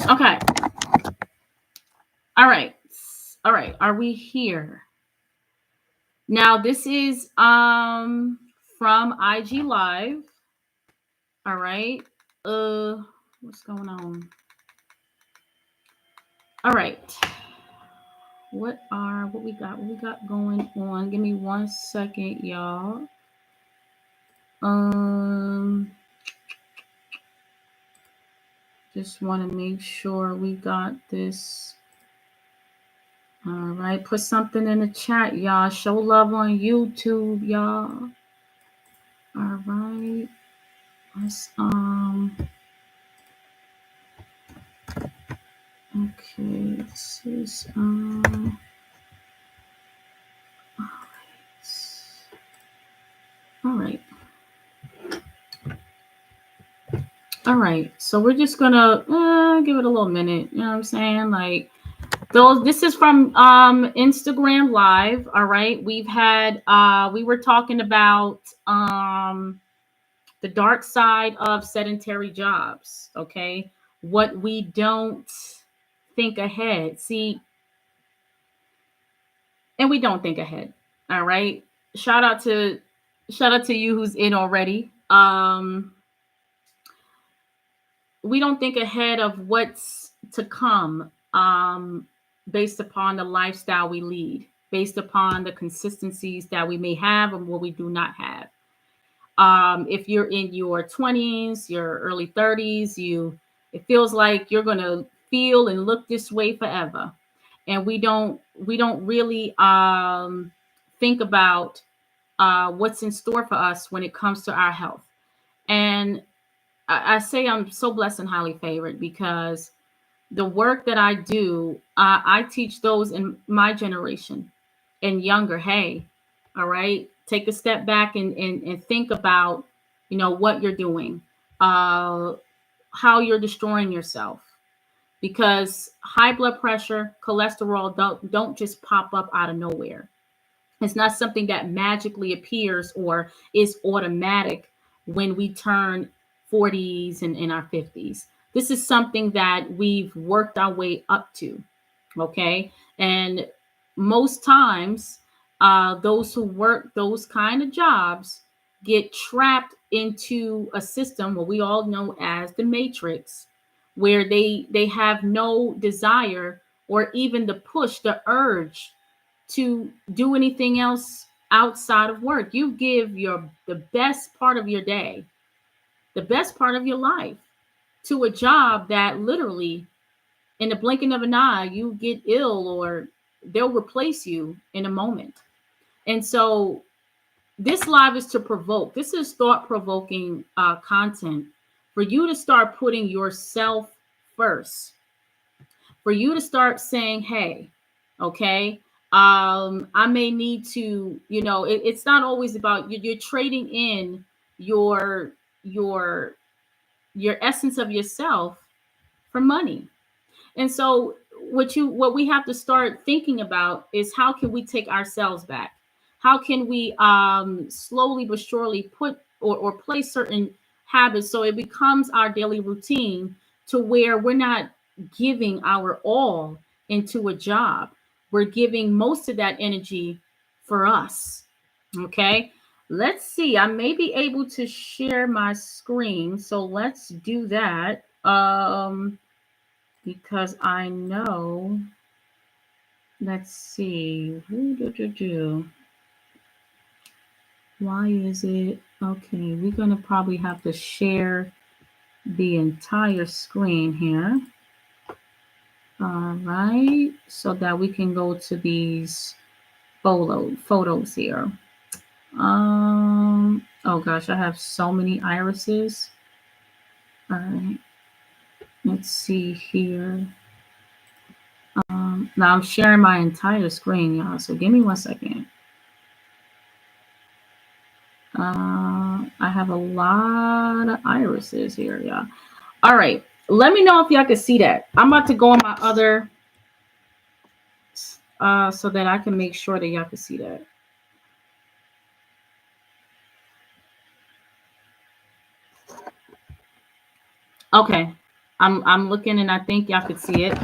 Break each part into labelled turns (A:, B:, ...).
A: Okay. All right. All right. Are we here? Now this is from IG Live. All right. What's going on? All right. What we got going on? Give me 1 second, y'all. Um just want to make sure we got this. All right, put something in the chat, y'all. Show love on YouTube, y'all. All right. Let's okay, this is all right. All right. So we're just gonna give it a little minute. You know what I'm saying? Like those. This is from Instagram Live. All right. We've had we were talking about the dark side of sedentary jobs. Okay, what we don't think ahead. See, and we don't think ahead. All right. Shout out to shout out to you who's in already. We don't think ahead of what's to come based upon the lifestyle we lead, based upon the consistencies that we may have and what we do not have. If you're in your 20s, your early 30s, it feels like you're going to feel and look this way forever. And we don't really think about what's in store for us when it comes to our health. And I say I'm so blessed and highly favored because the work that I do, I teach those in my generation and younger. Hey, all right, take a step back and think about, what you're doing, uh, how you're destroying yourself. Because high blood pressure, cholesterol don't just pop up out of nowhere. It's not something that magically appears or is automatic when we turn 40s and in our 50s. This is something that we've worked our way up to. Okay. And most times, those who work those kind of jobs get trapped into a system, what we all know as the matrix, where they have no desire or even the push, the urge to do anything else outside of work. You give the best part of your day, the best part of your life to a job that literally in the blinking of an eye you get ill or they'll replace you in a moment. And so this live is to provoke. This is thought provoking content for you to start putting yourself first, for you to start saying, hey, okay, I may need to, it's not always about you're trading in your your your essence of yourself for money. And so what we have to start thinking about is how can we take ourselves back? How can we slowly but surely put or place certain habits so it becomes our daily routine to where we're not giving our all into a job. We're giving most of that energy for us. Okay. Let's see. I may be able to share my screen. So let's do that. Because I know, let's see. Why is it? Okay, we're going to probably have to share the entire screen here. All right, so that we can go to these photos here. Oh gosh, I have so many irises. All right, let's see here. Now I'm sharing my entire screen, y'all. So give me 1 second. I have a lot of irises here, y'all. All right, let me know if y'all can see that. I'm about to go on my other, so that I can make sure that y'all can see that. Okay. I'm looking and I think y'all could see it.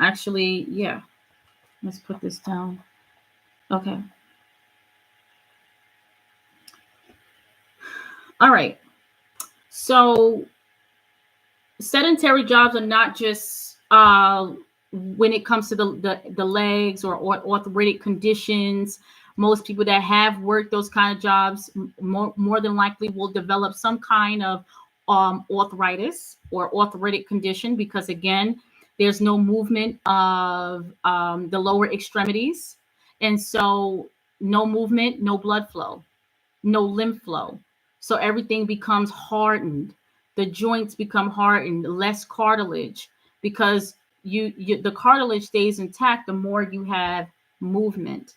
A: Actually, yeah. Let's put this down. Okay. All right. So sedentary jobs are not just when it comes to the legs or arthritic conditions. Most people that have worked those kind of jobs more than likely will develop some kind of arthritis or arthritic condition, because again, there's no movement of the lower extremities, and so no movement, no blood flow, no lymph flow. So everything becomes hardened. The joints become hardened, less cartilage, because the cartilage stays intact the more you have movement.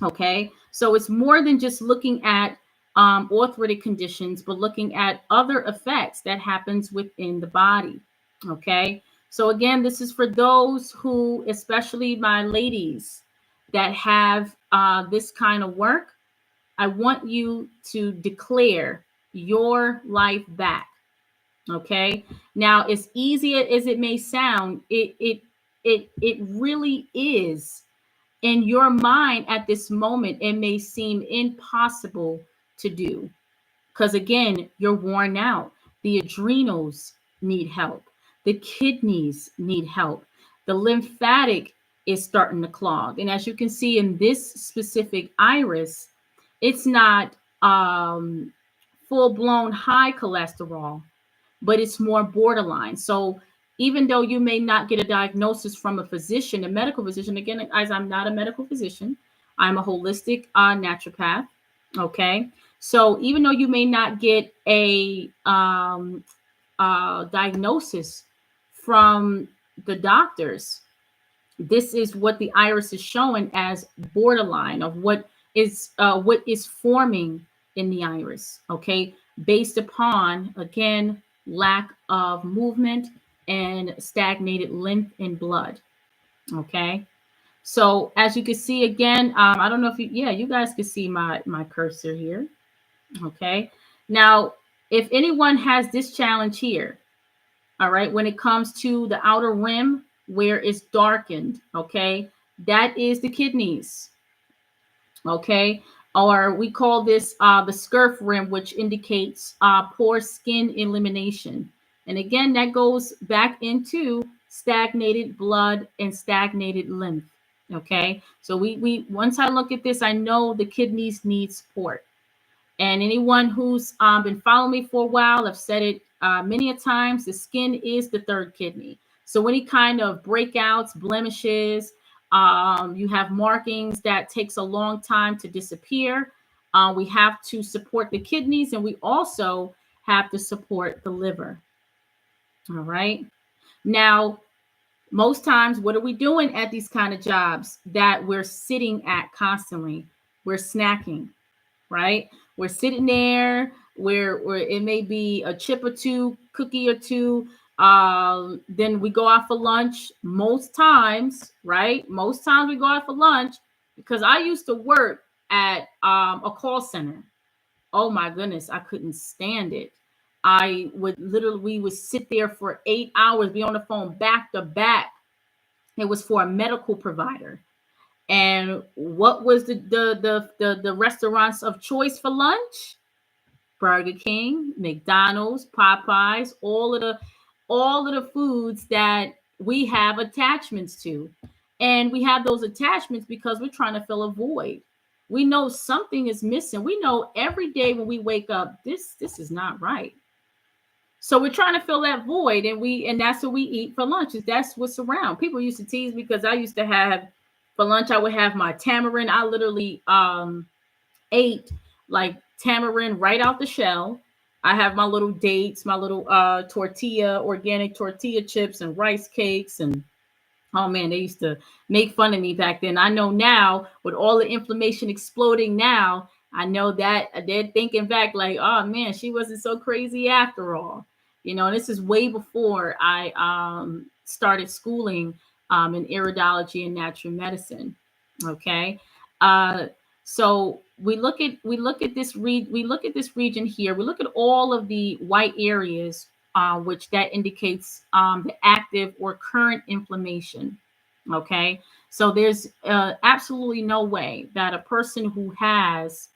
A: Okay, so it's more than just looking at arthritic conditions, but looking at other effects that happens within the body. Okay, so again, this is for those who, especially my ladies, that have this kind of work. I want you to declare your life back. Okay. Now, as easy as it may sound, it really is. In your mind at this moment, it may seem impossible to do, because again, you're worn out. The adrenals need help. The kidneys need help. The lymphatic is starting to clog. And as you can see in this specific iris, it's not full blown high cholesterol, but it's more borderline. So even though you may not get a diagnosis from a physician, a medical physician, again, as I'm not a medical physician, I'm a holistic naturopath. Okay. So even though you may not get a diagnosis from the doctors, this is what the iris is showing as borderline of what is forming in the iris. Okay, based upon again lack of movement and stagnated lymph and blood. Okay, so as you can see again, I don't know if you guys can see my cursor here. Okay, now if anyone has this challenge here, all right, when it comes to the outer rim where it's darkened, okay, that is the kidneys, okay, or we call this the scurf rim, which indicates poor skin elimination. And again, that goes back into stagnated blood and stagnated lymph. Okay, so we once I look at this, I know the kidneys need support. And anyone who's been following me for a while, I've said it many a times, the skin is the third kidney. So any kind of breakouts, blemishes, you have markings that takes a long time to disappear. We have to support the kidneys, and we also have to support the liver. All right. Now, most times, what are we doing at these kind of jobs that we're sitting at constantly? We're snacking, right? We're sitting there where it may be a chip or two, cookie or two. Then we go out for lunch. Most times, right? Most times we go out for lunch, because I used to work at a call center. Oh my goodness, I couldn't stand it. We would sit there for 8 hours, be on the phone back to back. It was for a medical provider. And what was the restaurants of choice for lunch? Burger King, McDonald's, Popeyes, all of the foods that we have attachments to. And we have those attachments because we're trying to fill a void. We know something is missing. We know every day when we wake up, this is not right. So we're trying to fill that void, and that's what we eat for lunch. That's what's around. People used to tease me because I used to have for lunch, I would have my tamarind. I literally ate like tamarind right out the shell. I have my little dates, my little organic tortilla chips and rice cakes. And oh man, they used to make fun of me back then. I know now, with all the inflammation exploding now, I know that they're thinking back like, oh man, she wasn't so crazy after all. And this is way before I started schooling in iridology and natural medicine. Okay. Uh, so we look at this region here. We look at all of the white areas which that indicates the active or current inflammation. Okay, so there's absolutely no way that a person who has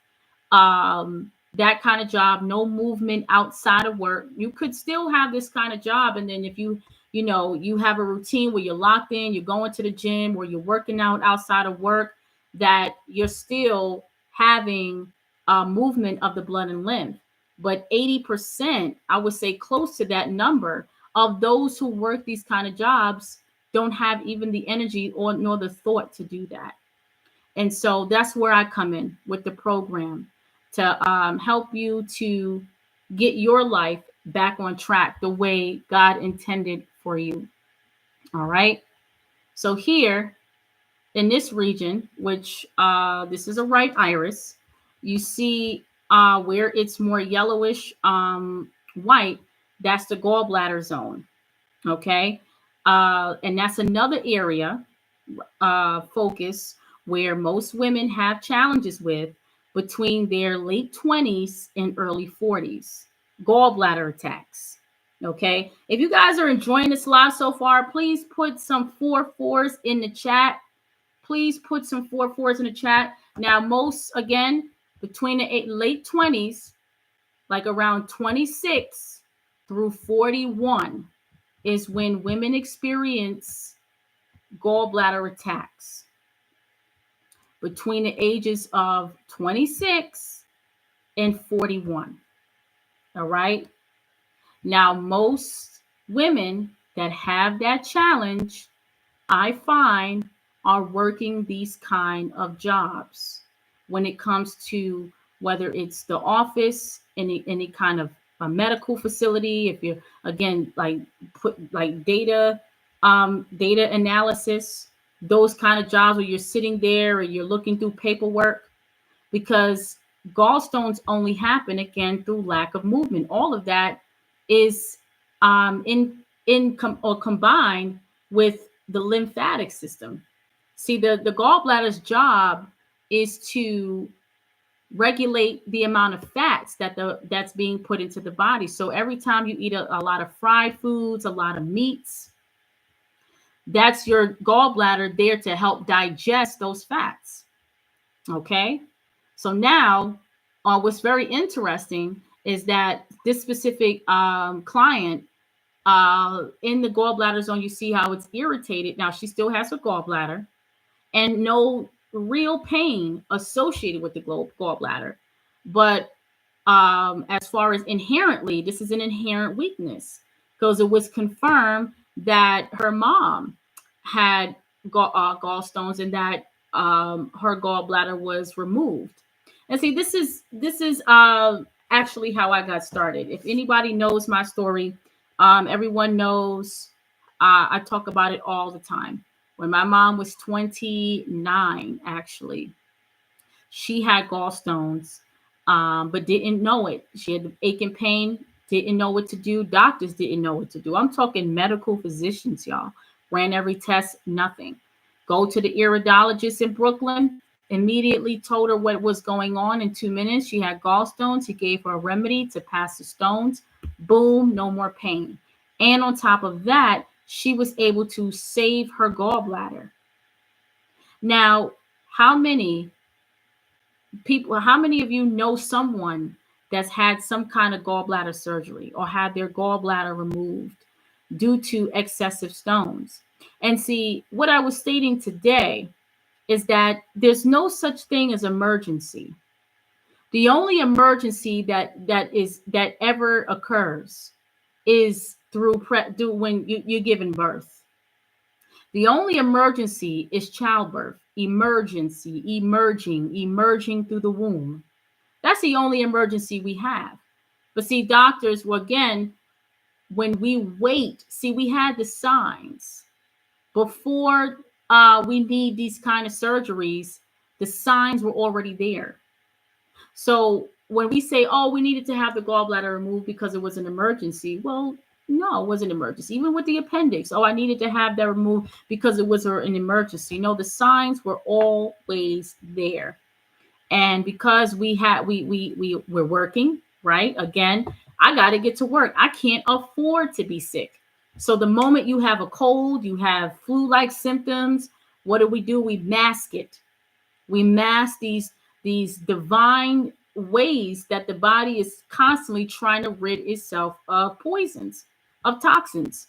A: that kind of job, no movement outside of work. You could still have this kind of job, and then if you have a routine where you're locked in, you're going to the gym, or you're working out outside of work, that you're still having movement of the blood and lymph. But 80%, I would say close to that number, of those who work these kind of jobs don't have even the energy or nor the thought to do that. And so that's where I come in with the program to help you to get your life back on track the way God intended for you. All right. So here in this region, which this is a right iris, you see where it's more yellowish white, that's the gallbladder zone. Okay. And that's another area focus where most women have challenges with between their late 20s and early 40s. Gallbladder attacks. Okay. If you guys are enjoying this live so far, please put some 4 4s in the chat. Please put some 4 4s in the chat. Now, most, again, between the late 20s, like around 26 through 41, is when women experience gallbladder attacks. Between the ages of 26 and 41. All right. Now, most women that have that challenge, I find, are working these kind of jobs when it comes to whether it's the office, any kind of a medical facility, if you're, again, like put like data analysis, those kind of jobs where you're sitting there or you're looking through paperwork, because gallstones only happen, again, through lack of movement. All of that is combined with the lymphatic system. See, the gallbladder's job is to regulate the amount of fats that's being put into the body. So every time you eat a lot of fried foods, a lot of meats, that's your gallbladder there to help digest those fats. Okay. So now, what's very interesting is that this specific client, in the gallbladder zone, you see how it's irritated. Now, she still has her gallbladder and no real pain associated with the gallbladder. But as far as inherently, this is an inherent weakness, because it was confirmed that her mom had gallstones and that her gallbladder was removed. And see, this is actually how I got started. If anybody knows my story, everyone knows I talk about it all the time. When my mom was 29, actually, she had gallstones, but didn't know it. She had aching pain, didn't know what to do. Doctors didn't know what to do. I'm talking medical physicians, y'all. Ran every test, nothing. Go to the iridologist in Brooklyn, immediately told her what was going on. In 2 minutes, she had gallstones. He gave her a remedy to pass the stones. Boom, no more pain. And on top of that, she was able to save her gallbladder. Now, how many of you know someone that's had some kind of gallbladder surgery or had their gallbladder removed due to excessive stones? And see, what I was stating today is that there's no such thing as emergency. The only emergency that ever occurs is through when you're giving birth. The only emergency is childbirth, emergency, emerging through the womb. That's the only emergency we have. But see, doctors, well, again, when we wait, see, we had the signs before we need these kind of surgeries. The signs were already there. So when we say, oh, we needed to have the gallbladder removed because it was an emergency, well, no, it wasn't an emergency. Even with the appendix, oh, I needed to have that removed because it was an emergency. No, the signs were always there. And because we're working, right? Again, I got to get to work. I can't afford to be sick. So the moment you have a cold, you have flu-like symptoms, what do? We mask it. We mask these divine ways that the body is constantly trying to rid itself of poisons, of toxins,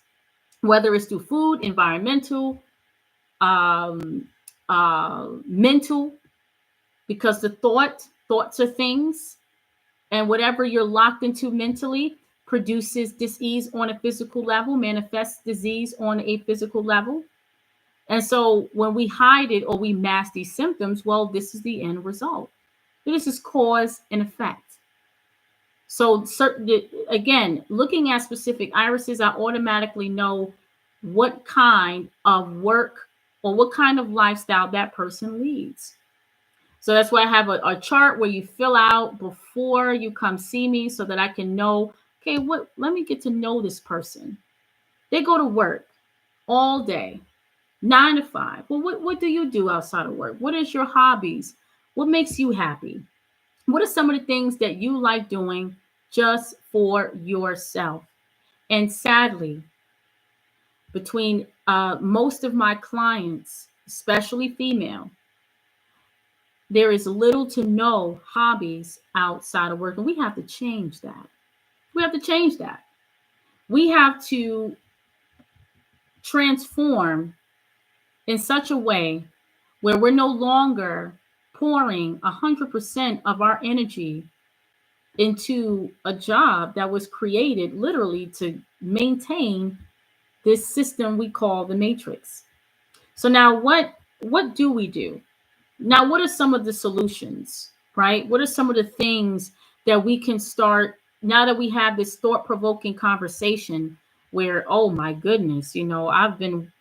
A: whether it's through food, environmental, um, mental, because the thoughts are things, and whatever you're locked into mentally produces disease on a physical level, manifests disease on a physical level. And so when we hide it or we mask these symptoms, well, this is the end result. This is cause and effect. So again, looking at specific irises, I automatically know what kind of work or what kind of lifestyle that person leads. So that's why I have a chart where you fill out before you come see me so that I can know, okay, let me get to know this person. They go to work all day, 9 to 5. Well, what do you do outside of work? What is your hobbies? What makes you happy? What are some of the things that you like doing just for yourself? And sadly, between most of my clients, especially female, there is little to no hobbies outside of work. And we have to change that. We have to change that. We have to transform in such a way where we're no longer pouring 100% of our energy into a job that was created literally to maintain this system we call the matrix. So now what do we do? Now, what are some of the solutions, right? What are some of the things that we can start now that we have this thought-provoking conversation where, oh my goodness, I've been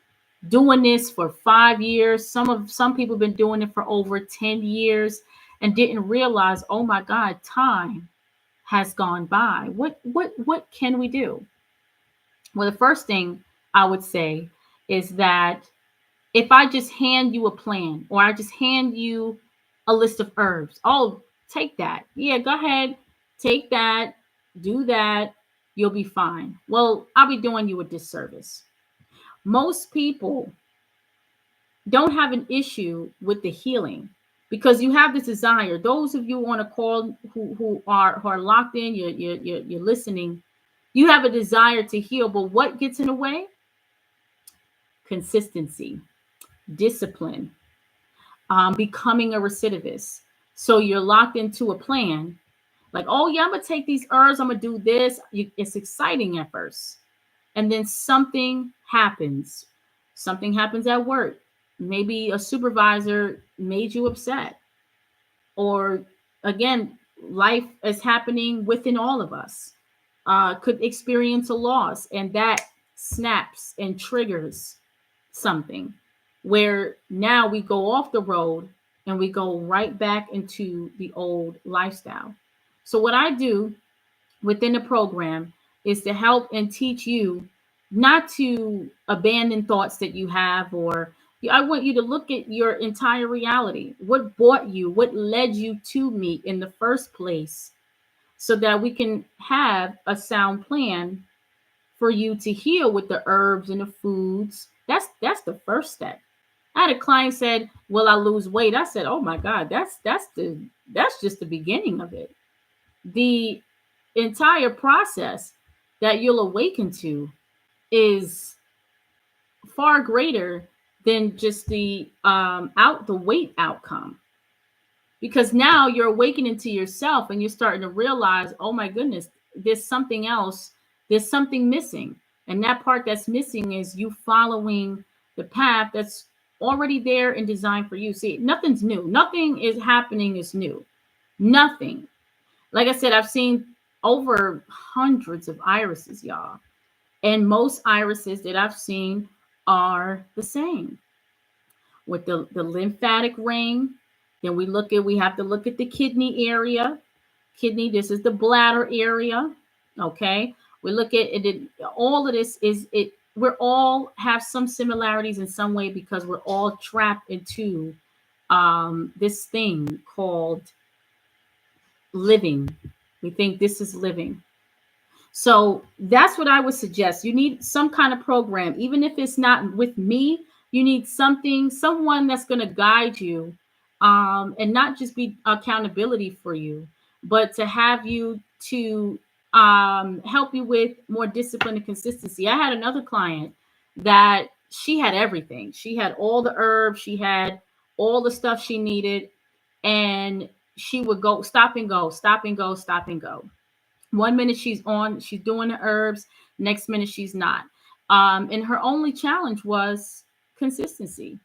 A: doing this for 5 years. Some people have been doing it for over 10 years and didn't realize, oh my God, time has gone by. What can we do? Well, the first thing I would say is that if I just hand you a plan or I just hand you a list of herbs, oh, take that. Yeah, go ahead, take that, do that, you'll be fine. Well, I'll be doing you a disservice. Most people don't have an issue with the healing because you have this desire. Those of you on a call who are locked in, you're listening, you have a desire to heal, but what gets in the way? Consistency, discipline, becoming a recidivist. So you're locked into a plan like, oh yeah, I'm gonna take these herbs, I'm gonna do this. It's exciting at first, and then something happens. Something happens at work. Maybe a supervisor made you upset, or again, life is happening within all of us. Could experience a loss, and that snaps and triggers something where now we go off the road and we go right back into the old lifestyle. So what I do within the program is to help and teach you not to abandon thoughts that you have, or I want you to look at your entire reality. What brought you, what led you to me in the first place, so that we can have a sound plan for you to heal with the herbs and the foods. That's the first step. I had a client said, "Will I lose weight?" I said, "Oh my God, that's just the beginning of it. The entire process that you'll awaken to is far greater than just the weight outcome, because now you're awakening to yourself and you're starting to realize, oh my goodness, there's something else, there's something missing, and that part that's missing is you following the path that's already there and designed for you. See, nothing's new, nothing is happening is new, nothing. Like I said, I've seen over hundreds of irises, y'all. And most irises that I've seen are the same. With the lymphatic ring, then we have to look at the kidney area. Kidney, this is the bladder area. Okay. We look at it, all of this is it. We're all have some similarities in some way because we're all trapped into this thing called living. We think this is living. So that's what I would suggest. You need some kind of program, even if it's not with me. You need someone that's going to guide you, and not just be accountability for you, but to have you to help you with more discipline and consistency. I had another client that she had everything. She had all the herbs. She had all the stuff she needed, and she would go stop and go, stop and go, stop and go. One minute she's doing the herbs, next minute she's not. And her only challenge was consistency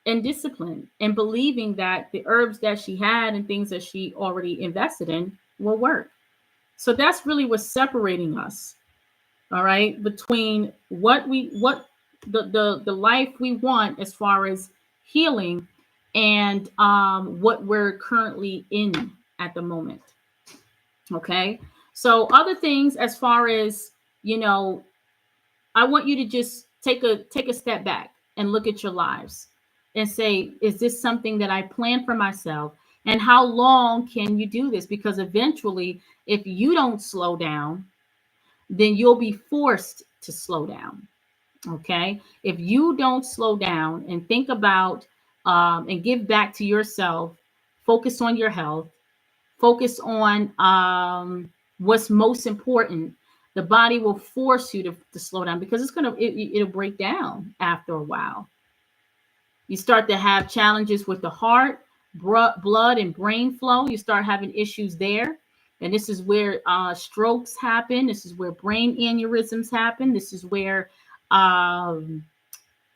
A: and discipline and believing that the herbs that she had and things that she already invested in will work. So that's really what's separating us, all right, between what the life we want as far as healing and what we're currently in at the moment. Okay. So other things as far as, you know, I want you to just take a step back and look at your lives and say, is this something that I plan for myself? And how long can you do this? Because eventually, if you don't slow down, then you'll be forced to slow down. Okay. If you don't slow down and think about and give back to yourself, focus on your health, focus on what's most important, the body will force you to slow down because it'll break down after a while. You start to have challenges with the heart, blood and brain flow. You start having issues there. And this is where strokes happen. This is where brain aneurysms happen. This is where um,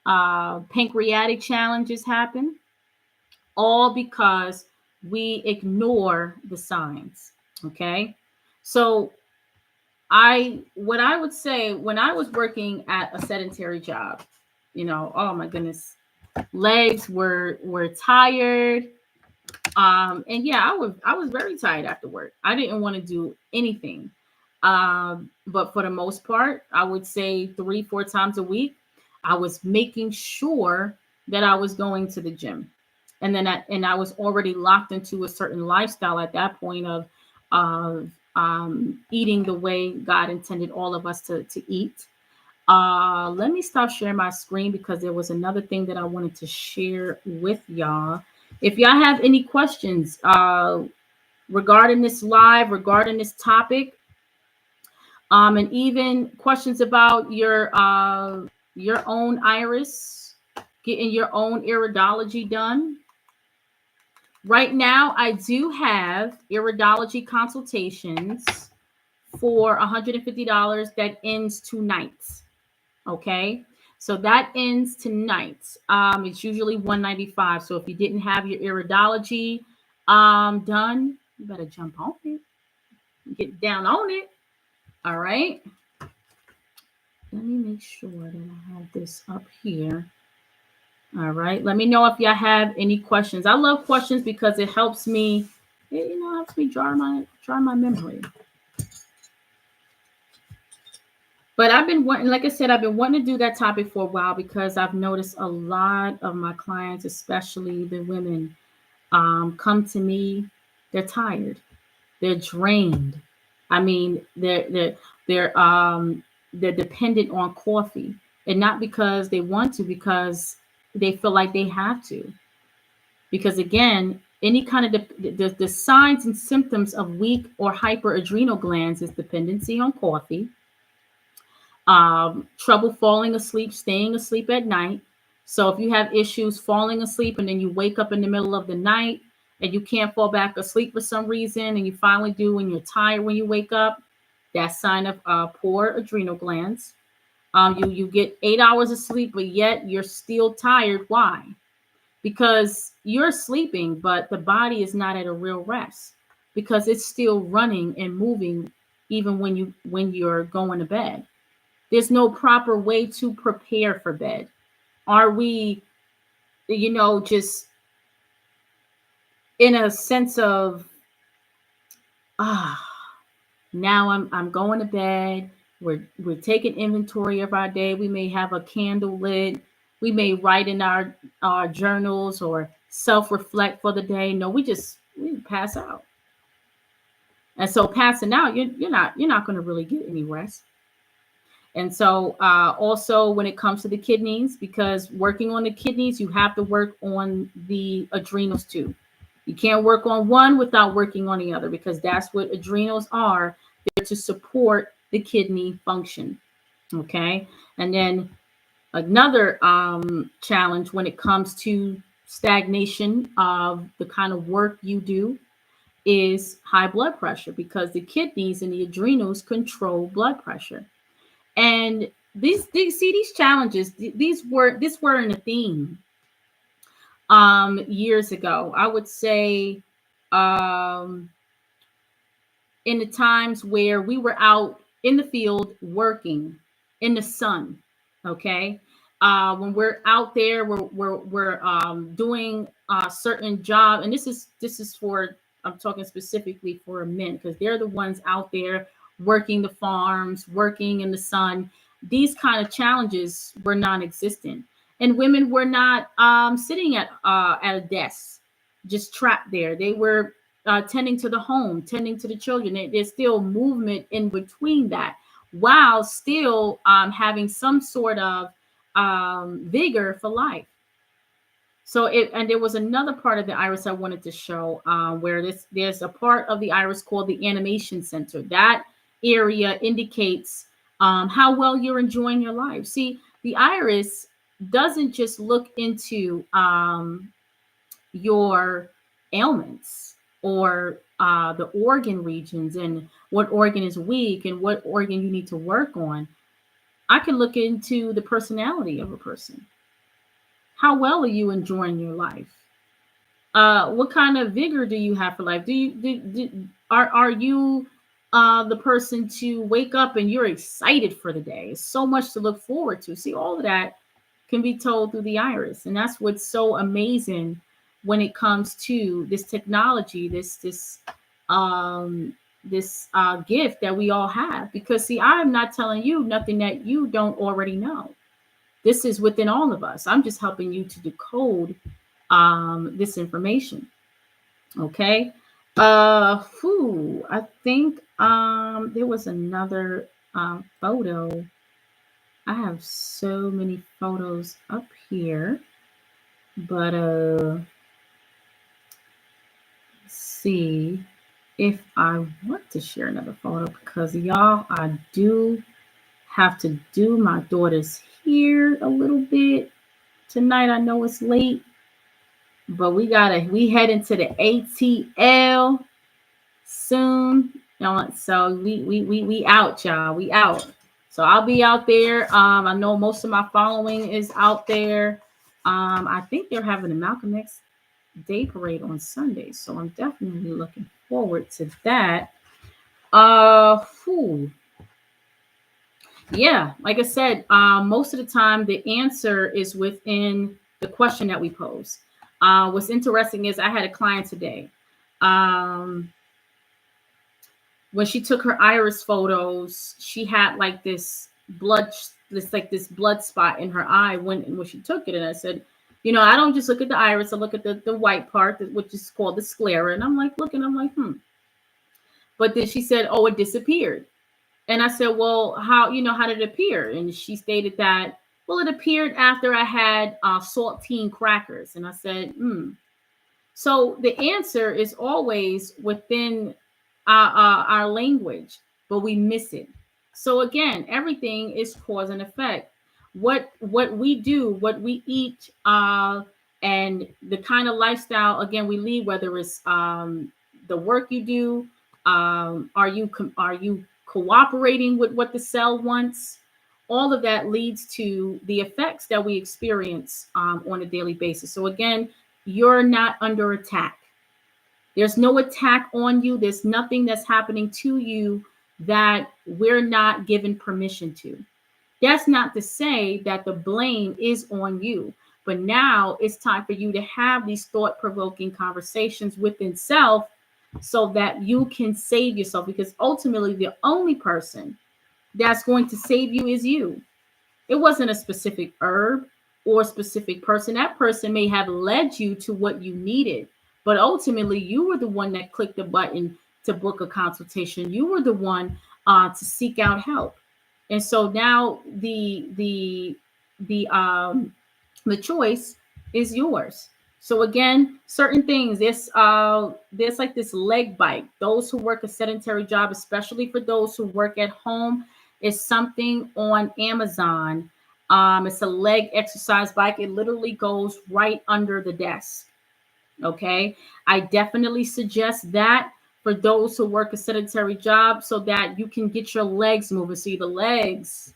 A: pancreatic challenges happen, all because we ignore the signs. Okay. So what I would say when I was working at a sedentary job, oh my goodness, legs were tired. And yeah, I was very tired after work. I didn't want to do anything. But for the most part, I would say 3-4 times a week, I was making sure that I was going to the gym. And then I was already locked into a certain lifestyle at that point of eating the way God intended all of us to eat. Let me stop sharing my screen because there was another thing that I wanted to share with y'all. If y'all have any questions regarding this live, regarding this topic, and even questions about your own iris, getting your own iridology done. Right now, I do have iridology consultations for $150 that ends tonight. Okay, so that ends tonight. It's usually $195. So if you didn't have your iridology done, you better jump on it, get down on it. All right. Let me make sure that I have this up here. All right. Let me know if y'all have any questions. I love questions because it helps me, helps me jar my memory. But I've been wanting, like I said, I've been wanting to do that topic for a while because I've noticed a lot of my clients, especially the women, come to me. They're tired. They're drained. I mean, they're dependent on coffee, and not because they want to, because they feel like they have to. Because again, any kind of the signs and symptoms of weak or hyperadrenal glands is dependency on coffee, trouble falling asleep, staying asleep at night. So if you have issues falling asleep and then you wake up in the middle of the night and you can't fall back asleep for some reason, and you finally do and you're tired when you wake up, that's sign of poor adrenal glands. You get 8 hours of sleep, but yet you're still tired. Why? Because you're sleeping, but the body is not at a real rest because it's still running and moving even when you're going to bed. There's no proper way to prepare for bed. Are we, just in a sense of, now I'm going to bed. We're taking inventory of our day. We may have a candle lit. We may write in our journals or self-reflect for the day. No, we pass out. And so passing out, you're not going to really get any rest. And so also when it comes to the kidneys, because working on the kidneys, you have to work on the adrenals too. You can't work on one without working on the other, because that's what adrenals are. They're to support the kidney function. Okay. And then another challenge when it comes to stagnation of the kind of work you do is high blood pressure, because the kidneys and the adrenals control blood pressure. And these see these challenges, this were in a theme years ago. I would say um in the times where we were out in the field working in the sun. Okay. When we're out there, we're doing a certain job. And this is for, I'm talking specifically for men, because they're the ones out there working the farms, working in the sun. These kind of challenges were non-existent. And women were not sitting at a desk, just trapped there. They were tending to the home, tending to the children. There's still movement in between that, while still having some sort of vigor for life. So and there was another part of the iris I wanted to show, where there's a part of the iris called the animation center. That area indicates how well you're enjoying your life. See, the iris doesn't just look into your ailments, or the organ regions, and what organ is weak and what organ you need to work on. I can look into the personality of a person. How well are you enjoying your life? What kind of vigor do you have for life? Are you the person to wake up and you're excited for the day? It's so much to look forward to. See, all of that can be told through the iris, and that's what's so amazing when it comes to this technology, this gift that we all have. Because see, I'm not telling you nothing that you don't already know. This is within all of us. I'm just helping you to decode this information. Okay. I think there was another photo. I have so many photos up here, but see if I want to share another photo, because y'all, I do have to do my daughter's hair a little bit tonight. I know it's late, but we head into the ATL soon. So we out, y'all. We out. So I'll be out there. I know most of my following is out there. I think they're having a Malcolm X Day parade on Sunday, so I'm definitely looking forward to that. Yeah, like I said, most of the time the answer is within the question that we pose. What's interesting is I had a client today. When she took her iris photos, she had like this blood spot in her eye when she took it. And I said, I don't just look at the iris, I look at the white part, which is called the sclera. And I'm like, But then she said, oh, it disappeared. And I said, well, how did it appear? And she stated that, well, it appeared after I had saltine crackers. And I said, So the answer is always within our language, but we miss it. So again, everything is cause and effect. What we do, what we eat, and the kind of lifestyle, again, we lead, whether it's the work you do, are you cooperating with what the cell wants? All of that leads to the effects that we experience on a daily basis. So again, you're not under attack. There's no attack on you. There's nothing that's happening to you that we're not given permission to. That's not to say that the blame is on you, but now it's time for you to have these thought-provoking conversations within self, so that you can save yourself, because ultimately the only person that's going to save you is you. It wasn't a specific herb or a specific person. That person may have led you to what you needed, but ultimately you were the one that clicked the button to book a consultation. You were the one to seek out help. And so now the choice is yours. So again, certain things, there's like this leg bike. Those who work a sedentary job, especially for those who work at home, is something on Amazon. It's a leg exercise bike. It literally goes right under the desk. Okay. I definitely suggest that for those who work a sedentary job so that you can get your legs moving. See, the legs,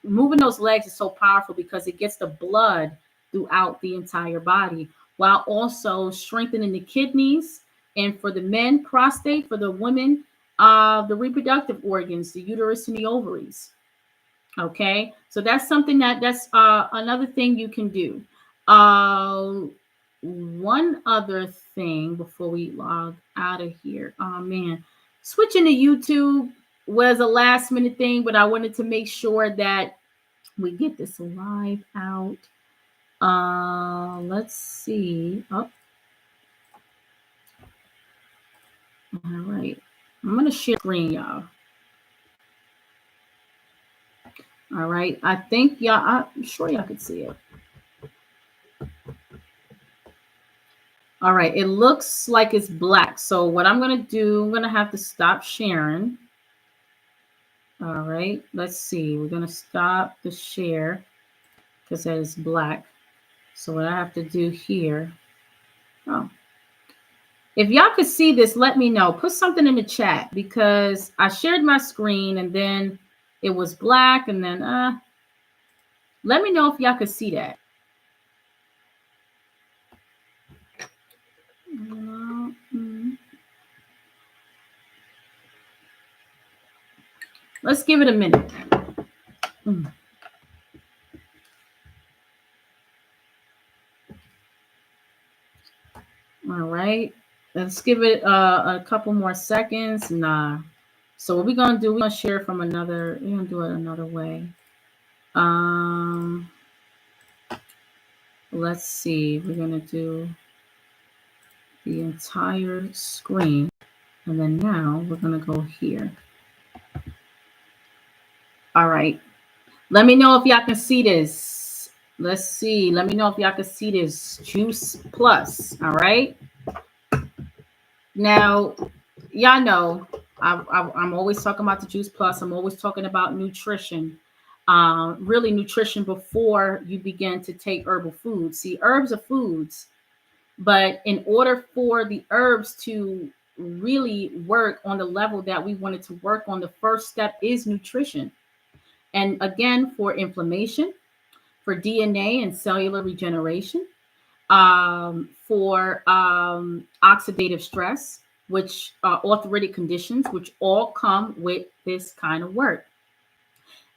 A: moving those legs is so powerful because it gets the blood throughout the entire body while also strengthening the kidneys, and for the men, prostate; for the women, the reproductive organs, the uterus and the ovaries. Okay, so that's something that's another thing you can do. Uh, One other thing before we log out of here. Oh man, switching to YouTube was a last minute thing, but I wanted to make sure that we get this live out. Let's see. Oh, all right. I'm gonna share screen, y'all. All right. I think y'all. I'm sure y'all can see it. All right. It looks like it's black. So what I'm gonna do, I'm gonna have to stop sharing. All right. Let's see. We're gonna stop the share because that is black. So what I have to do here. Oh. If y'all could see this, let me know. Put something in the chat because I shared my screen and then it was black and then let me know if y'all could see that. Let's give it a minute. All right. Let's give it a couple more seconds. Nah. So what we're gonna do, we're gonna share from another, we're gonna do it another way. Let's see. We're gonna do the entire screen. And then now we're gonna go here. All right. Let me know if y'all can see this. Let's see. Let me know if y'all can see this Juice Plus. All right. Now, y'all know I'm always talking about the Juice Plus. I'm always talking about nutrition. Really nutrition before you begin to take herbal foods. See, herbs are foods, but in order for the herbs to really work on the level that we wanted to work on, the first step is nutrition. And again, for inflammation, for DNA and cellular regeneration, for oxidative stress, which arthritic conditions, which all come with this kind of work.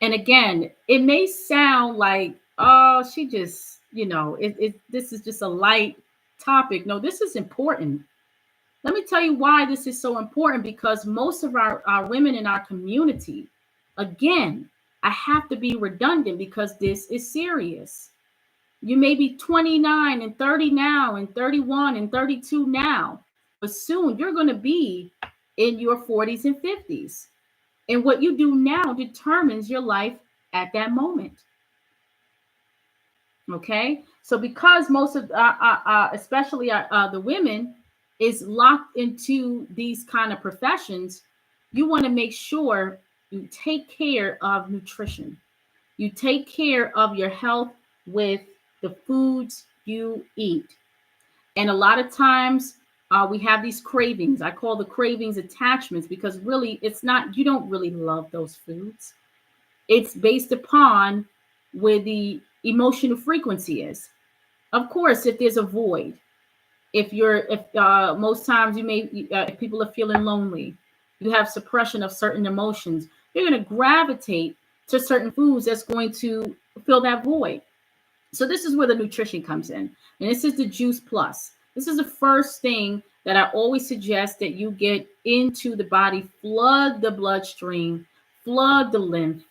A: And again, it may sound like, oh, she just, this is just a light topic. No, this is important. Let me tell you why this is so important, because most of our women in our community, again, I have to be redundant because this is serious. You may be 29 and 30 now and 31 and 32 now, but soon you're going to be in your 40s and 50s. And what you do now determines your life at that moment. Okay. So because most of, especially the women, is locked into these kind of professions, you want to make sure you take care of nutrition. You take care of your health with the foods you eat. And a lot of times we have these cravings. I call the cravings attachments because really it's not, you don't really love those foods. It's based upon where the emotional frequency is. Of course, if there's a void, if most times you may, if people are feeling lonely, you have suppression of certain emotions, you're going to gravitate to certain foods that's going to fill that void. So this is where the nutrition comes in. And this is the Juice Plus. This is the first thing that I always suggest that you get into the body, flood the bloodstream, flood the lymph,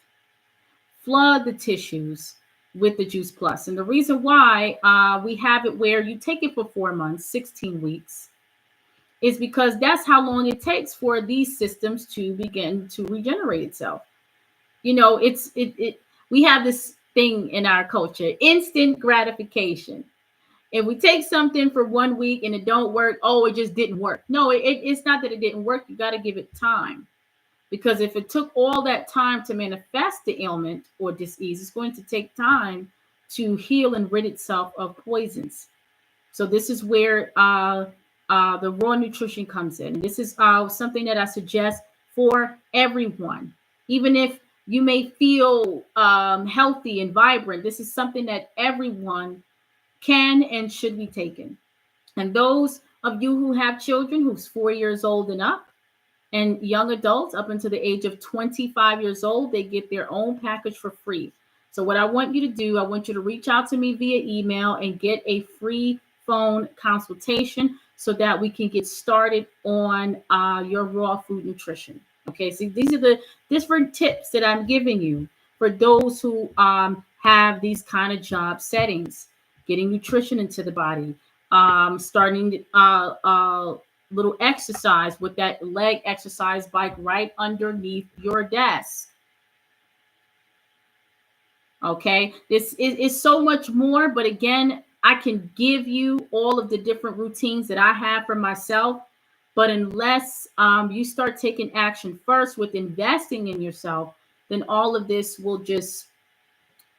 A: flood the tissues with the Juice Plus. And the reason why we have it where you take it for 4 months, 16 weeks. is because that's how long it takes for these systems to begin to regenerate itself. You know, we have this thing in our culture, instant gratification. If we take something for 1 week and it don't work, oh, it just didn't work. No, it's not that it didn't work. You got to give it time. Because if it took all that time to manifest the ailment or disease, it's going to take time to heal and rid itself of poisons. So this is where the raw nutrition comes in. This is something that I suggest for everyone. Even if you may feel healthy and vibrant, this is something that everyone can and should be taken. And those of you who have children who's 4 years old and up, and young adults up until the age of 25 years old, they get their own package for free. So what I want you to do, I want you to reach out to me via email and get a free phone consultation so that we can get started on your raw food nutrition. Okay, so these are the different tips that I'm giving you for those who have these kind of job settings, getting nutrition into the body, starting little exercise with that leg exercise bike right underneath your desk. Okay, this is so much more, but again, I can give you all of the different routines that I have for myself, but unless you start taking action first with investing in yourself, then all of this will just,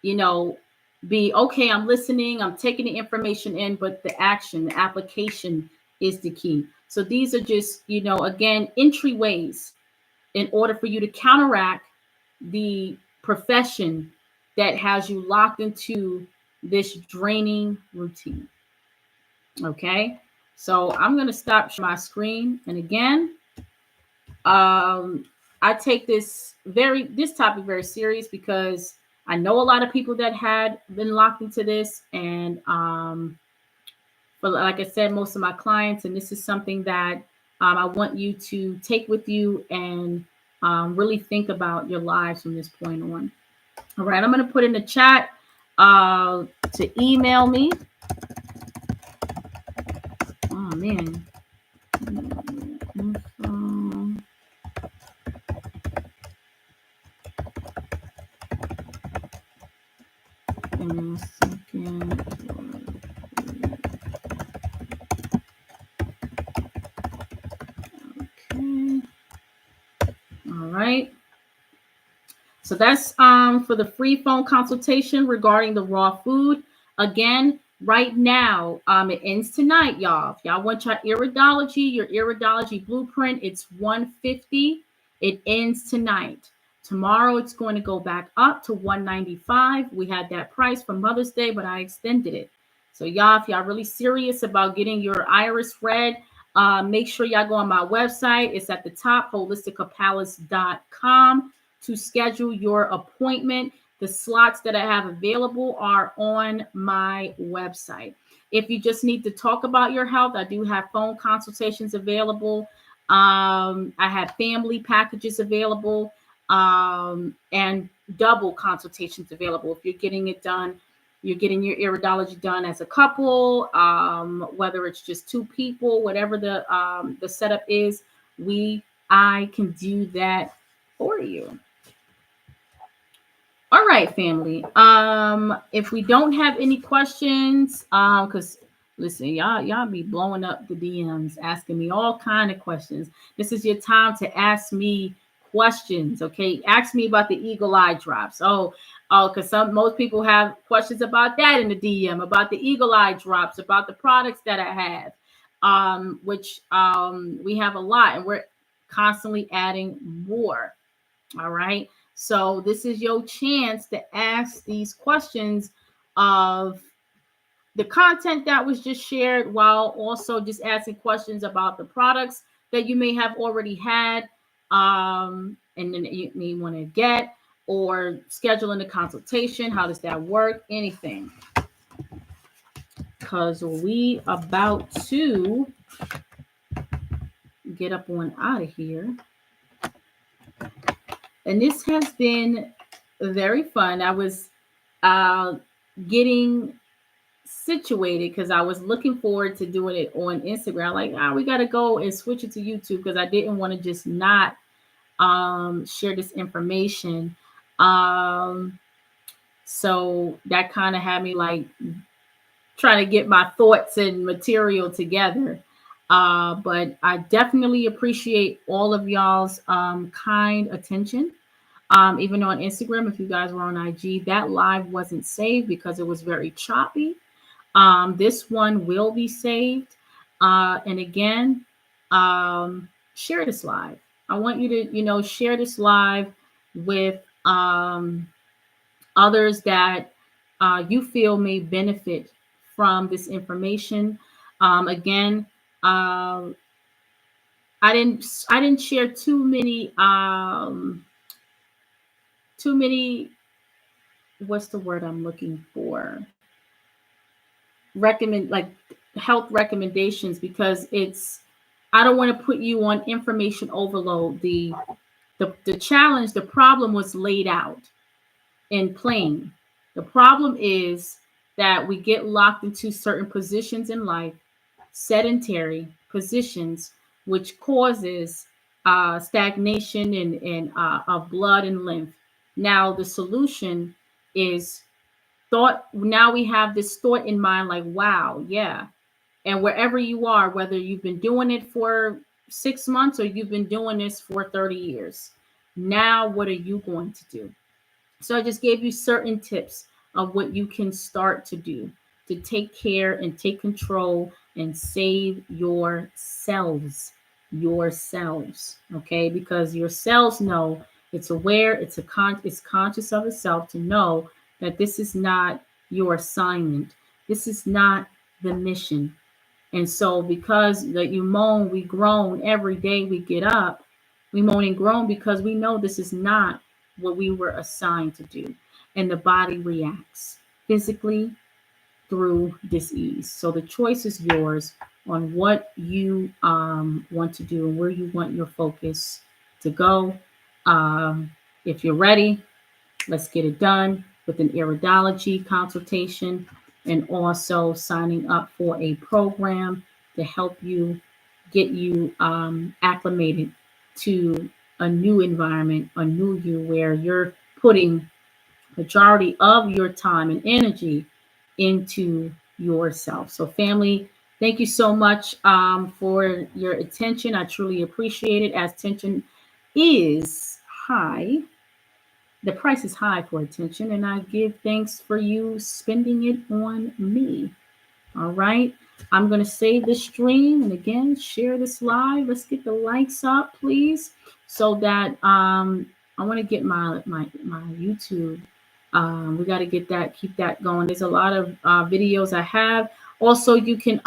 A: you know, be okay. I'm listening, I'm taking the information in, but the action, the application is the key. So these are just, again, entryways in order for you to counteract the profession that has you locked into this draining routine. Okay. So I'm going to stop my screen. And again, I take this topic very serious because I know a lot of people that had been locked into this, and but like I said, most of my clients, and this is something that I want you to take with you and really think about your lives from this point on. All right, I'm going to put in the chat to email me. Oh man. In a second. Okay. All right. So that's for the free phone consultation regarding the raw food. Again, right now, it ends tonight, y'all. If y'all want your iridology blueprint, it's $150. It ends tonight. Tomorrow, it's going to go back up to $195. We had that price for Mother's Day, but I extended it. So y'all, if y'all really serious about getting your iris read, make sure y'all go on my website. It's at the top, holisticapalace.com, to schedule your appointment. The slots that I have available are on my website. If you just need to talk about your health, I do have phone consultations available. I have family packages available, and double consultations available. If you're getting it done, you're getting your iridology done as a couple, whether it's just two people, whatever the setup is, I can do that for you. All right, family. If we don't have any questions, because listen, y'all be blowing up the DMs, asking me all kind of questions. This is your time to ask me questions. Okay, ask me about the eagle eye drops. Because most people have questions about that in the DM, about the eagle eye drops, about the products that I have, which we have a lot, and we're constantly adding more. All right. So this is your chance to ask these questions of the content that was just shared, while also just asking questions about the products that you may have already had, and then you may want to get, or scheduling a consultation. How does that work? Anything. Because we about to get up on out of here. And this has been very fun. I was getting situated because I was looking forward to doing it on Instagram. Like, we got to go and switch it to YouTube because I didn't want to just not share this information. So that kind of had me like trying to get my thoughts and material together. But I definitely appreciate all of y'all's kind attention. Even on Instagram, if you guys were on IG, that live wasn't saved because it was very choppy. This one will be saved. And again, share this live. I want you to, share this live with others that you feel may benefit from this information. Again, I didn't share too many what's the word I'm looking for? Like health recommendations because I don't want to put you on information overload. The challenge, the problem was laid out in plain. The problem is that we get locked into certain positions in life, sedentary positions, which causes stagnation and of blood and lymph. Now the solution is thought. Now we have this thought in mind, like, wow, yeah. And wherever you are, whether you've been doing it for 6 months or you've been doing this for 30 years, now what are you going to do? So I just gave you certain tips of what you can start to do to take care and take control and save yourselves. Okay? Because your cells know, it's aware, it's conscious of itself to know that this is not your assignment. This is not the mission. And so because that you moan, we groan every day we get up. We moan and groan because we know this is not what we were assigned to do. And the body reacts physically through disease. So the choice is yours on what you want to do and where you want your focus to go. If you're ready, let's get it done with an iridology consultation and also signing up for a program to help you get you acclimated to a new environment, a new you, where you're putting majority of your time and energy into yourself. So family, thank you so much for your attention. I truly appreciate it, as tension is high. The price is high for attention, and I give thanks for you spending it on me. All right. I'm going to save the stream and again, share this live. Let's get the likes up, please, so that I want to get my YouTube. We got to get that, keep that going. There's a lot of videos I have. Also, you can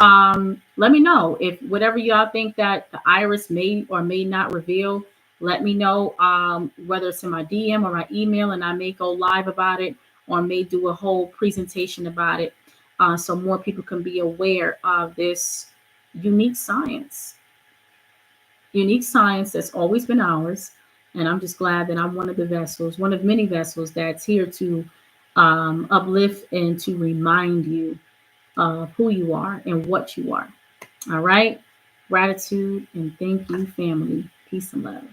A: let me know if whatever y'all think that the iris may or may not reveal. Let me know whether it's in my DM or my email, and I may go live about it or may do a whole presentation about it. So more people can be aware of this unique science that's always been ours. And I'm just glad that I'm one of the vessels, one of many vessels that's here to uplift and to remind you of who you are and what you are. All right. Gratitude and thank you, family. Peace and love.